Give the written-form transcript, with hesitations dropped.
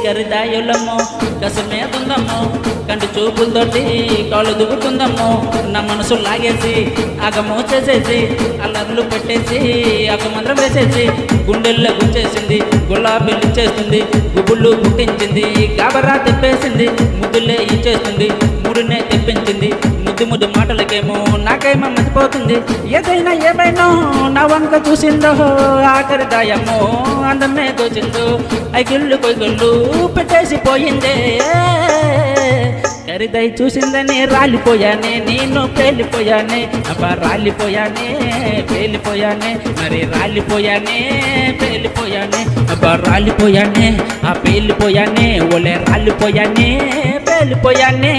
కరిదాయులమ్మో కసమేదుందమ్మో కంటి చూపులతోటి కాళ్ళు దువ్వుతుందమ్మో నా మనసు లాగేసి ఆగమో చేసేసి అల్లర్లు పెట్టేసి ఒక మంత్రం వేసేసి గుండెల్లో గుంచేసింది గులాబీలు ఇచ్చేస్తుంది గుబుళ్ళు పుట్టించింది గాబరా తెప్పేసింది ముద్దులే ఇచ్చేస్తుంది ముడినే తెప్పించింది ముద్దు ముద్దు మాటలకేమో నాకేమో మతిపోతుంది ఏదైనా ఏమైనా నా వంక చూసిందో ఆఖరి దాయమ్మో అందమే దోచిందో ఐగిళ్ళు కొయ్యళ్ళు పెట్టేసి పోయిందే ఖరీదై చూసిందని రాలిపోయానే నేను పేలిపోయానే అబ్బా రాలిపోయానే పేలిపోయానే మరి రాలిపోయానే పేలిపోయానే అబ్బా రాలిపోయానే ఆ పేలిపోయానే ఓలే రాలిపోయానే పేలిపోయానే।